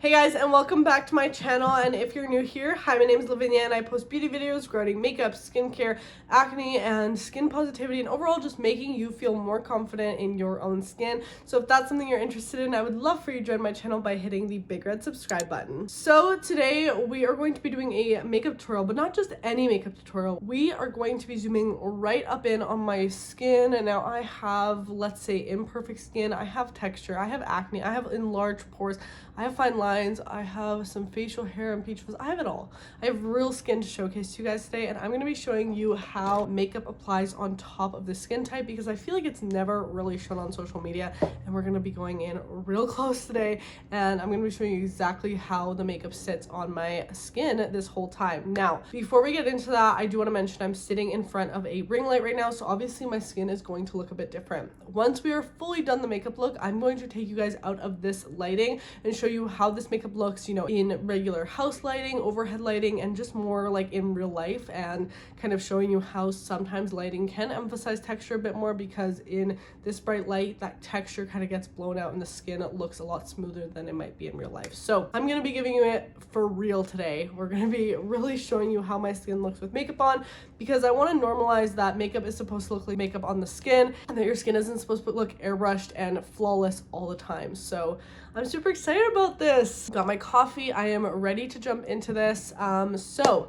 Hey guys, and welcome back to my channel. And if you're new here, hi, my name is Lavinia and I post beauty videos regarding makeup, skincare, acne, and skin positivity, and overall just making you feel more confident in your own skin. So if that's something you're interested in, I would love for you to join my channel by hitting the big red subscribe button. So today we are going to be doing a makeup tutorial, but not just any makeup tutorial. We are going to be zooming right up in on my skin. And now I have, let's say, imperfect skin, I have texture, I have acne, I have enlarged pores, I have fine lines, I have some facial hair and peach fuzz, I have it all. I have real skin to showcase to you guys today, and I'm going to be showing you how makeup applies on top of the skin type because I feel like it's never really shown on social media, and we're going to be going in real close today, and I'm going to be showing you exactly how the makeup sits on my skin this whole time. Now, before we get into that, I do want to mention I'm sitting in front of a ring light right now, so obviously my skin is going to look a bit different. Once we are fully done the makeup look, I'm going to take you guys out of this lighting and show you how this makeup looks, you know, in regular house lighting, overhead lighting, and just more like in real life, and kind of showing you how sometimes lighting can emphasize texture a bit more because in this bright light, that texture kind of gets blown out and the skin looks a lot smoother than it might be in real life. So I'm going to be giving you it for real today. We're going to be really showing you how my skin looks with makeup on because I want to normalize that makeup is supposed to look like makeup on the skin and that your skin isn't supposed to look airbrushed and flawless all the time. So I'm super excited about this. Got my coffee. I am ready to jump into this. So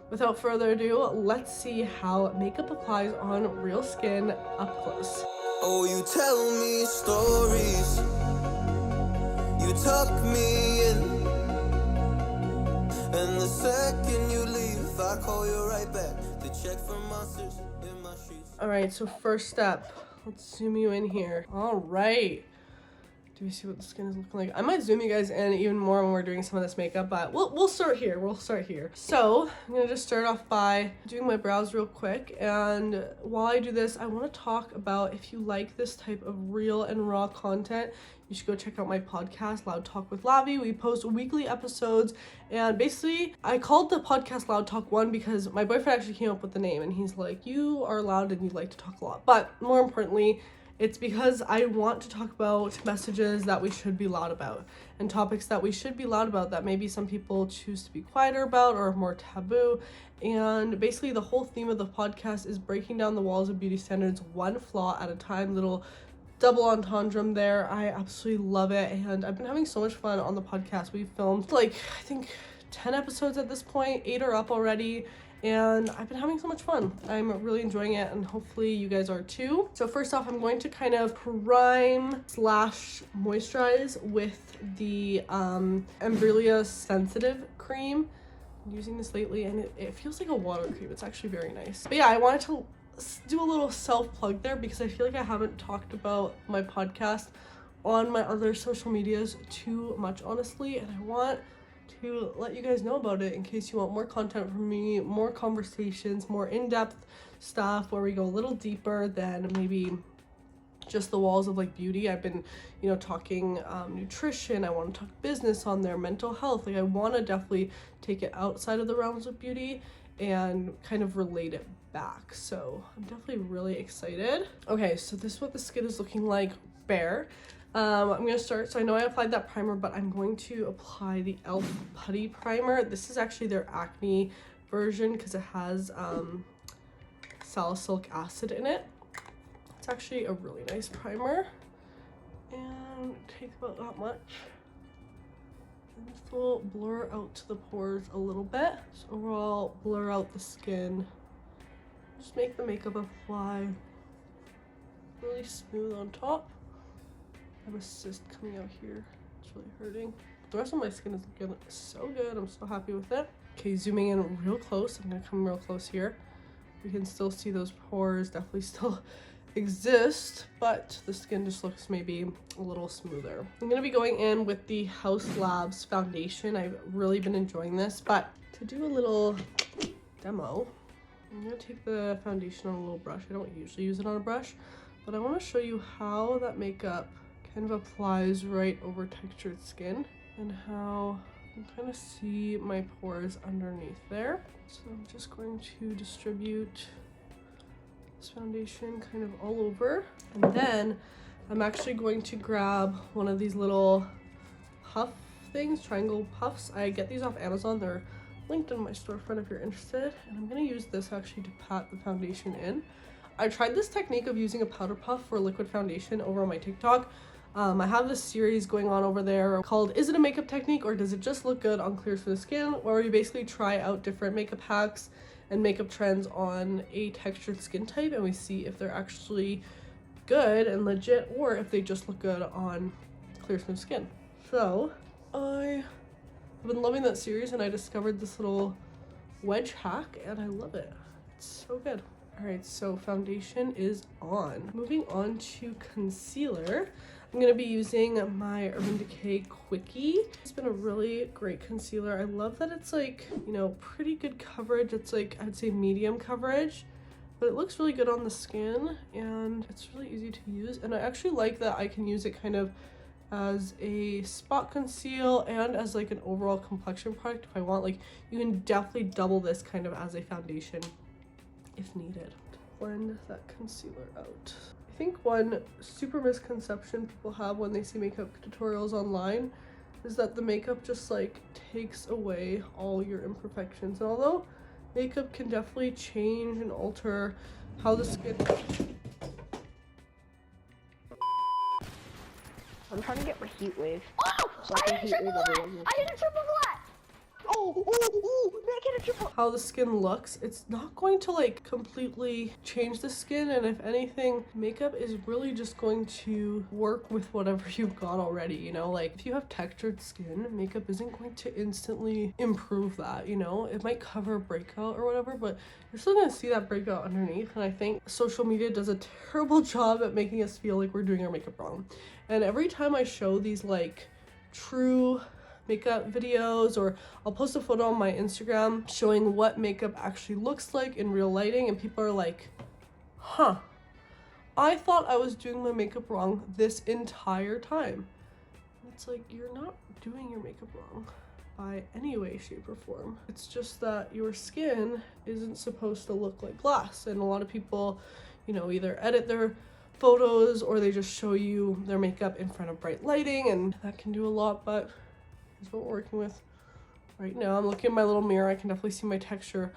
without further ado, let's see how makeup applies on real skin up close. Oh, you tell me stories, you tuck me in, and the second you leave, I call you right back to check for monsters in my streets. All right, so first step, let's zoom you in here. All right. Do we see what the skin is looking like? I might zoom you guys in even more when we're doing some of this makeup, but we'll start here. We'll start here. So I'm gonna just start off by doing my brows real quick. And while I do this, I want to talk about if you like this type of real and raw content, you should go check out my podcast, Loud Talk with Lavi. We post weekly episodes, and basically I called the podcast Loud Talk 1 because my boyfriend actually came up with the name, and he's like, you are loud and you like to talk a lot. But more importantly, it's because I want to talk about messages that we should be loud about and topics that we should be loud about that maybe some people choose to be quieter about or more taboo. And basically the whole theme of the podcast is breaking down the walls of beauty standards one flaw at a time. Little double entendre there. I absolutely love it, and I've been having so much fun on the podcast. We've filmed like I think 10 episodes at this point, 8 are up already, and I've been having so much fun. I'm really enjoying it, and hopefully you guys are too. So first off, I'm going to kind of prime slash moisturize with the Ambrelia Sensitive Cream. I'm using this lately, and it feels like a water cream. It's actually very nice. But yeah, I wanted to do a little self-plug there because I feel like I haven't talked about my podcast on my other social medias too much, honestly, and I want to let you guys know about it in case you want more content from me, more conversations, more in-depth stuff where we go a little deeper than maybe just the walls of like beauty. I've been, you know, talking nutrition. I want to talk business on there, mental health. Like I want to definitely take it outside of the realms of beauty and kind of relate it back. So I'm definitely really excited. Okay, so this is what the skin is looking like bare. I'm gonna start, so I know I applied that primer, but I'm going to apply the e.l.f. Putty Primer. This is actually their acne version because it has salicylic acid in it. It's actually a really nice primer, and it takes about that much. And this will blur out to the pores a little bit. So overall, blur out the skin. Just make the makeup apply really smooth on top. I have a cyst coming out here. It's really hurting. The rest of my skin is looking so good. I'm so happy with it. Okay, zooming in real close. I'm gonna come real close here. We can still see those pores definitely still exist, but the skin just looks maybe a little smoother. I'm gonna be going in with the House Labs foundation. I've really been enjoying this, but to do a little demo, I'm gonna take the foundation on a little brush. I don't usually use it on a brush, but I want to show you how that makeup kind of applies right over textured skin and how you can kind of see my pores underneath there. So I'm just going to distribute this foundation kind of all over, and then I'm actually going to grab one of these little puff things, triangle puffs. I get these off Amazon. They're linked in my storefront if you're interested. And I'm gonna use this actually to pat the foundation in. I tried this technique of using a powder puff for liquid foundation over on my TikTok. I have this series going on over there called Is It a Makeup Technique or Does It Just Look Good on Clear Smooth Skin, where we basically try out different makeup hacks and makeup trends on a textured skin type, and we see if they're actually good and legit or if they just look good on clear smooth skin. So I've been loving that series, and I discovered this little wedge hack and I love it. It's so good. All right, so foundation is on. Moving on to concealer. I'm gonna be using my Urban Decay Quickie. It's been a really great concealer. I love that it's like, you know, pretty good coverage. It's like, I'd say medium coverage, but it looks really good on the skin and it's really easy to use. And I actually like that I can use it kind of as a spot conceal and as like an overall complexion product if I want. Like, you can definitely double this kind of as a foundation if needed. Blend that concealer out. I think one super misconception people have when they see makeup tutorials online is that the makeup just like takes away all your imperfections. And although makeup can definitely change and alter how the skin... I'm trying to get my heat wave. Oh! So I hit a triple black! I hit a triple black! how the skin looks. It's not going to like completely change the skin, and if anything, makeup is really just going to work with whatever you've got already, you know? Like, if you have textured skin, makeup isn't going to instantly improve that, you know? It might cover a breakout or whatever, but you're still gonna see that breakout underneath. And I think social media does a terrible job at making us feel like we're doing our makeup wrong. And every time I show these like true makeup videos, or I'll post a photo on my Instagram showing what makeup actually looks like in real lighting, and people are like, huh, I thought I was doing my makeup wrong this entire time. And it's like, you're not doing your makeup wrong by any way, shape, or form. It's just that your skin isn't supposed to look like glass, and a lot of people, you know, either edit their photos or they just show you their makeup in front of bright lighting, and that can do a lot. But here's what we're working with right now. I'm looking at my little mirror. I can definitely see my texture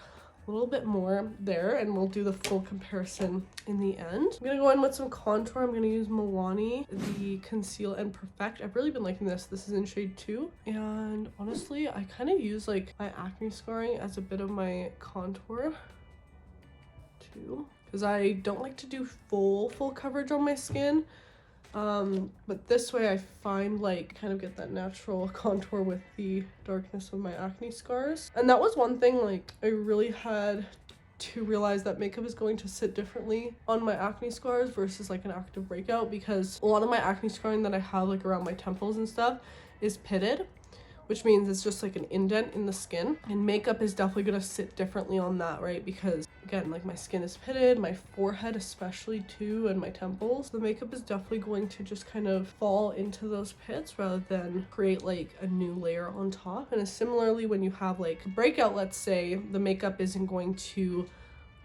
a little bit more there, and we'll do the full comparison in the end. I'm gonna go in with some contour. I'm gonna use Milani, the Conceal and Perfect. I've really been liking this. This is in shade 2. And honestly, I kind of use like my acne scarring as a bit of my contour too, because I don't like to do full coverage on my skin. But this way I find like kind of get that natural contour with the darkness of my acne scars. And that was one thing like I really had to realize, that makeup is going to sit differently on my acne scars versus like an active breakout, because a lot of my acne scarring that I have like around my temples and stuff is pitted, which means it's just like an indent in the skin, and makeup is definitely gonna sit differently on that, right? Because again, like my skin is pitted, my forehead especially too, and my temples. The makeup is definitely going to just kind of fall into those pits rather than create like a new layer on top. And similarly, when you have like a breakout, let's say, the makeup isn't going to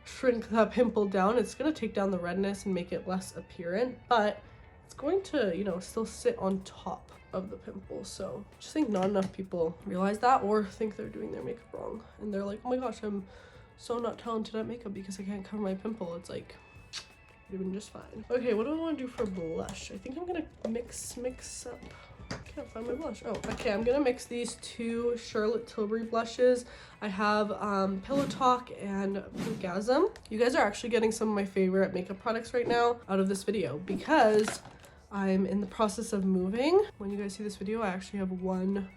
shrink that pimple down. It's gonna take down the redness and make it less apparent, but it's going to, you know, still sit on top of the pimple. So just think not enough people realize that, or think they're doing their makeup wrong, and they're like, oh my gosh, I'm so not talented at makeup because I can't cover my pimple. It's like, you're doing just fine. Okay, what do I want to do for blush? I think I'm gonna mix up. I can't find my blush. Oh, okay, I'm gonna mix these two Charlotte Tilbury blushes. I have Pillow Talk and Pinkgasm. You guys are actually getting some of my favorite makeup products right now out of this video, because I'm in the process of moving. When you guys see this video, I actually have 1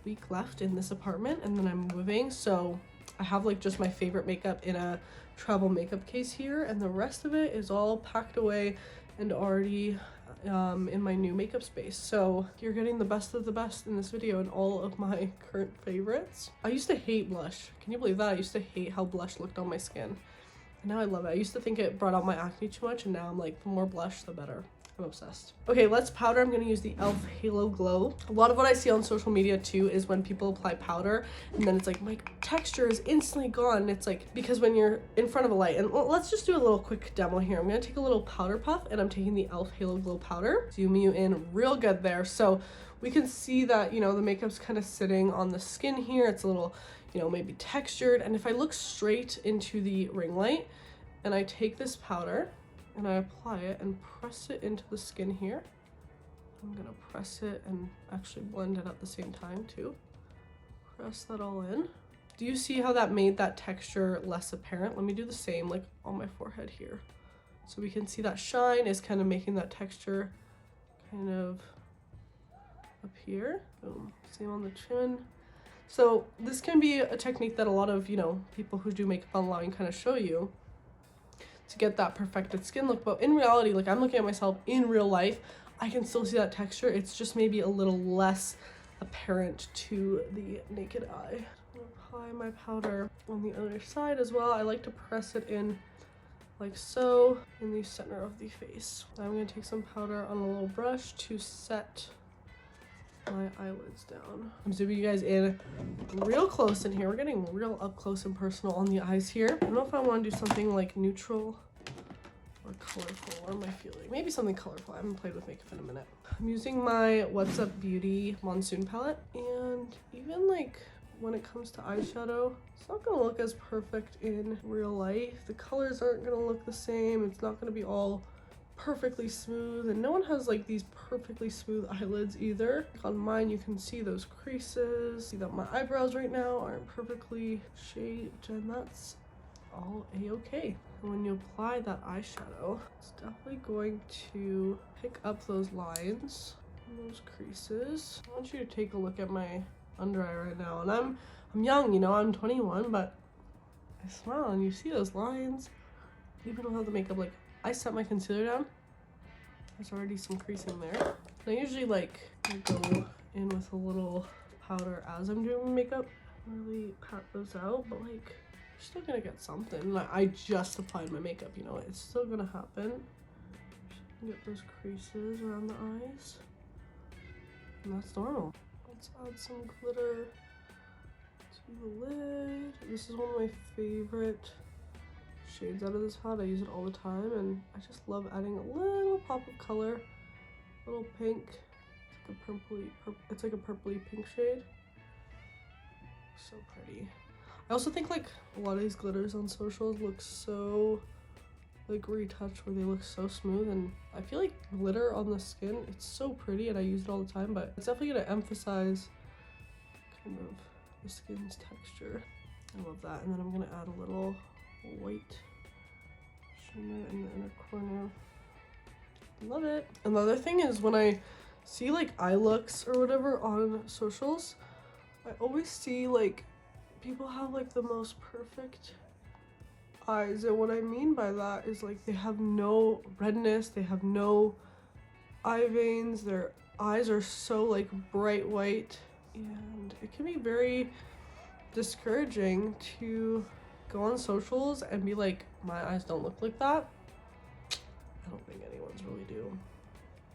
week left in this apartment, and then I'm moving. So I have like just my favorite makeup in a travel makeup case here, and the rest of it is all packed away and already in my new makeup space. So you're getting the best of the best in this video and all of my current favorites. I used to hate blush. Can you believe that? I used to hate how blush looked on my skin. And now I love it. I used to think it brought out my acne too much, and now I'm like, the more blush, the better. I'm obsessed. Okay, let's powder. I'm going to use the e.l.f. Halo Glow. A lot of what I see on social media too is when people apply powder and then it's like, my texture is instantly gone. It's like, because when you're in front of a light, and let's just do a little quick demo here. I'm going to take a little powder puff, and I'm taking the e.l.f. Halo Glow powder. Zoom you in real good there. So we can see that, you know, the makeup's kind of sitting on the skin here. It's a little, you know, maybe textured. And if I look straight into the ring light and I take this powder and I apply it and press it into the skin here, I'm gonna press it and actually blend it at the same time too. Press that all in. Do you see how that made that texture less apparent? Let me do the same like on my forehead here. So we can see that shine is kind of making that texture kind of up here. Boom. Same on the chin. So this can be a technique that a lot of, you know, people who do makeup online kind of show you to get that perfected skin look. But in reality, like I'm looking at myself in real life, I can still see that texture. It's just maybe a little less apparent to the naked eye. Apply my powder on the other side as well. I like to press it in like so in the center of the face. I'm gonna take some powder on a little brush to set my eyelids down. I'm zooming you guys in real close in here. We're getting real up close and personal on the eyes here. I don't know if I want to do something like neutral or colorful. What am I feeling? Maybe something colorful. I haven't played with makeup in a minute. I'm using my What's Up Beauty Monsoon palette, and even like when it comes to eyeshadow, it's not gonna look as perfect in real life. The colors aren't gonna look the same. It's not gonna be all perfectly smooth, and no one has like these perfectly smooth eyelids either. On mine you can see those creases, see that my eyebrows right now aren't perfectly shaped, and that's all a-okay. And when you apply that eyeshadow, it's definitely going to pick up those lines and those creases. I want you to take a look at my under eye right now, and I'm young, you know, I'm 21, but I smile and you see those lines. Even without the makeup, like I set my concealer down, there's already some creasing there. And I usually like go in with a little powder as I'm doing my makeup, really pat those out, but like you're still gonna get something. Like, I just applied my makeup, you know, it's still gonna happen. Get those creases around the eyes, and that's normal. Let's add some glitter to the lid. This is one of my favorite shades out of this palette. I use it all the time, and I just love adding a little pop of color, a little pink. It's like a purpley pink shade. So pretty. I also think like a lot of these glitters on socials look so like retouched, where they look so smooth, and I feel like glitter on the skin, it's so pretty and I use it all the time, but it's definitely gonna emphasize kind of the skin's texture. I love that. And then I'm gonna add a little white shimmer in the inner corner. Love it. And the other thing is, when I see like eye looks or whatever on socials, I always see like people have like the most perfect eyes, and what I mean by that is like they have no redness, they have no eye veins, their eyes are so like bright white, and it can be very discouraging to go on socials and be like, my eyes don't look like that. I don't think anyone's really do,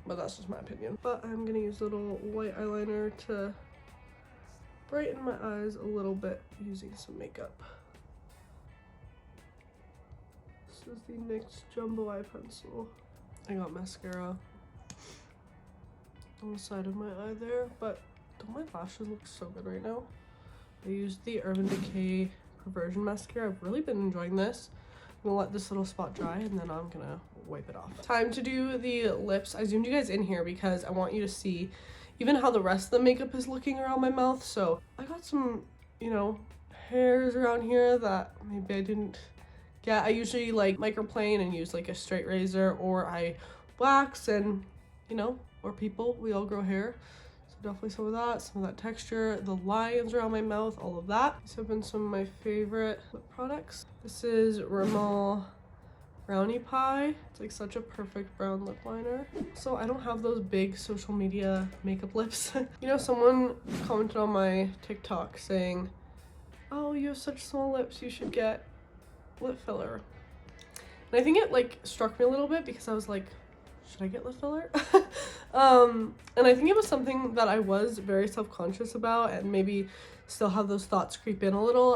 but that's just my opinion. But I'm gonna use a little white eyeliner to brighten my eyes a little bit using some makeup. This is the NYX Jumbo Eye Pencil. I got mascara on the side of my eye there, but don't my lashes look so good right now? I used the Urban Decay Perversion Mascara. I've really been enjoying this. I'm gonna let this little spot dry, and then I'm gonna wipe it off. Time to do the lips. I zoomed you guys in here because I want you to see even how the rest of the makeup is looking around my mouth. So I got some, you know, hairs around here that maybe I didn't get. I usually like microplane and use like a straight razor, or I wax, and you know, or people, we all grow hair. So definitely some of that texture, the lines around my mouth, all of that. These have been some of my favorite lip products. This is Rimmel Brownie Pie. It's like such a perfect brown lip liner. So I don't have those big social media makeup lips. You know, someone commented on my TikTok saying, oh, you have such small lips, you should get lip filler. And I think it like struck me a little bit because I was like, should I get lip filler? And I think it was something that I was very self-conscious about, and maybe still have those thoughts creep in a little.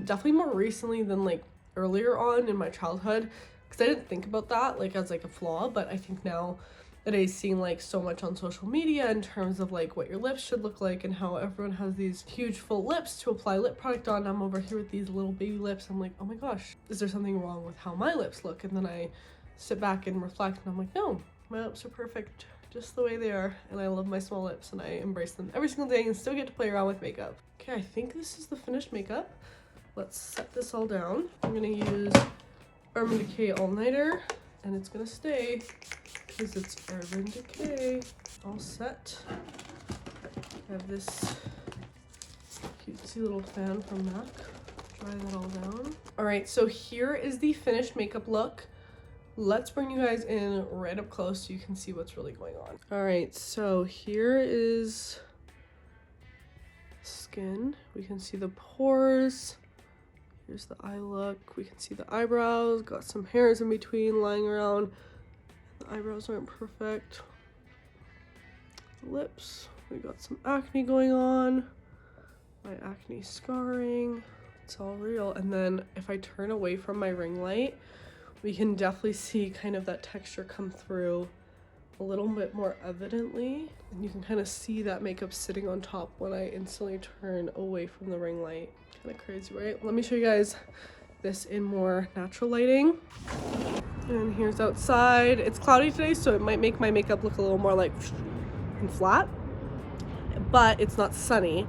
Definitely more recently than like earlier on in my childhood, because I didn't think about that like as like a flaw, but I think now that I've seen like so much on social media in terms of like what your lips should look like and how everyone has these huge full lips to apply lip product on. I'm over here with these little baby lips. I'm like, oh my gosh, is there something wrong with how my lips look? And then I sit back and reflect and I'm like, no, my lips are perfect just the way they are, and I love my small lips and I embrace them every single day and still get to play around with makeup. Okay, I think this is the finished makeup. Let's set this all down. I'm gonna use Urban Decay All Nighter, and it's gonna stay because it's Urban Decay. All set. I have this cutesy little fan from MAC. Dry that all down. All right, so here is the finished makeup look. Let's bring you guys in right up close so you can see what's really going on. All right, so here is skin. We can see the pores. Here's the eye look. We can see the eyebrows. Got some hairs in between lying around. The eyebrows aren't perfect. The lips. We got some acne going on. My acne scarring. It's all real. And then if I turn away from my ring light, we can definitely see kind of that texture come through a little bit more evidently. And you can kind of see that makeup sitting on top when I instantly turn away from the ring light. Kind of crazy, right? Let me show you guys this in more natural lighting. And here's outside. It's cloudy today, so it might make my makeup look a little more like and flat, but it's not sunny.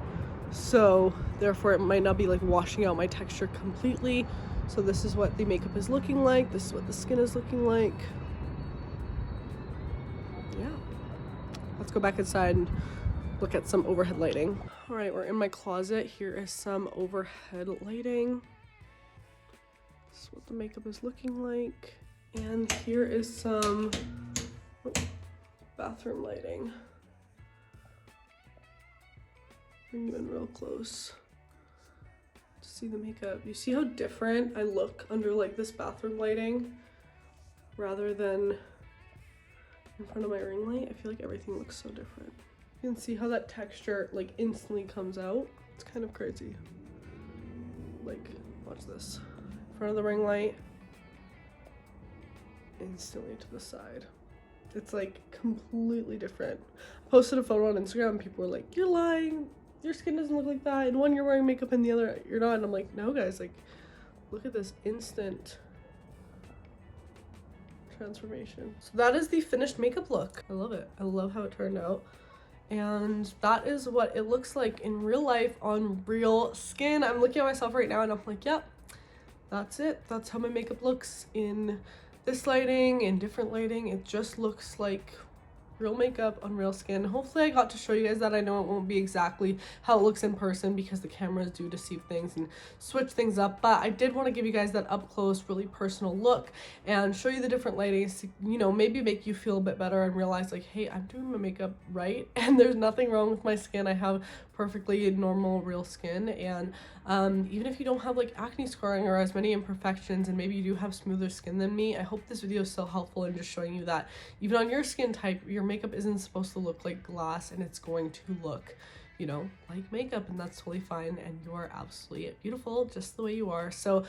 So therefore it might not be like washing out my texture completely. So this is what the makeup is looking like. This is what the skin is looking like. Yeah. Let's go back inside and look at some overhead lighting. All right, we're in my closet. Here is some overhead lighting. This is what the makeup is looking like. And here is some bathroom lighting. Bring you in real close. See the makeup. You see how different I look under like this bathroom lighting rather than in front of my ring light? I feel like everything looks so different. You can see how that texture like instantly comes out. It's kind of crazy. Like, watch this. In front of the ring light, instantly to the side. It's like completely different. I posted a photo on Instagram and people were like, you're lying. Your skin doesn't look like that. In one you're wearing makeup and the other you're not. And I'm like, no guys, like look at this instant transformation. So that is the finished makeup look. I love it. I love how it turned out. And that is what it looks like in real life on real skin. I'm looking at myself right now and I'm like, yep, that's it. That's how my makeup looks in this lighting, in different lighting. It just looks like real makeup on real skin. Hopefully I got to show you guys that. I know it won't be exactly how it looks in person because the cameras do deceive things and switch things up, but I did want to give you guys that up close, really personal look and show you the different lightings to, you know, maybe make you feel a bit better and realize like, hey, I'm doing my makeup right and there's nothing wrong with my skin. I have perfectly normal real skin, and even if you don't have like acne scarring or as many imperfections and maybe you do have smoother skin than me, I hope this video is still helpful in just showing you that even on your skin type, your makeup isn't supposed to look like glass, and it's going to look, you know, like makeup, and that's totally fine, and you're absolutely beautiful just the way you are. So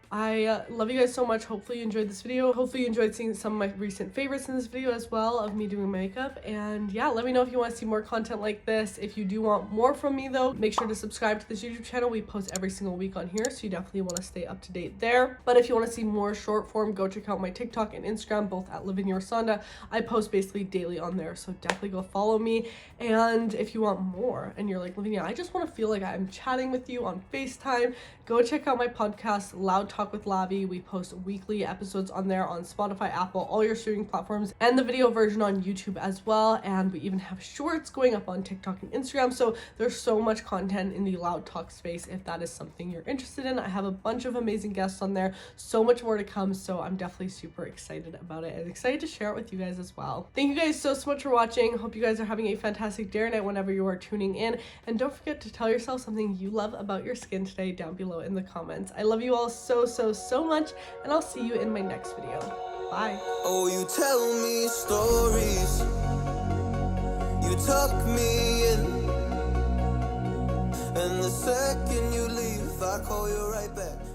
I love you guys so much. Hopefully you enjoyed this video. Hopefully you enjoyed seeing some of my recent favorites in this video as well of me doing makeup. And yeah, let me know if you want to see more content like this. If you do want more from me though, make sure to subscribe to this YouTube channel. We post every single week on here, so you definitely want to stay up to date there. But if you want to see more short form, go check out my TikTok and Instagram, both at Lavinia. I post basically daily on there, so definitely go follow me. And if you want more and you're like, Lavinia, I just want to feel like I'm chatting with you on FaceTime, go check out my podcast, Loud Talk with Lavi. We post weekly episodes on there on Spotify, Apple, all your streaming platforms, and the video version on YouTube as well. And we even have shorts going up on TikTok and Instagram. So there's so much content in the Loud Talk space if that is something you're interested in. I have a bunch of amazing guests on there, so much more to come. So I'm definitely super excited about it and excited to share it with you guys as well. Thank you guys so much for watching. Hope you guys are having a fantastic day or night whenever you are tuning in. And don't forget to tell yourself something you love about your skin today down below in the comments. I love you all so much, and I'll see you in my next video. Bye. Oh, you tell me stories, you tuck me in, and the second you leave, I call you right back.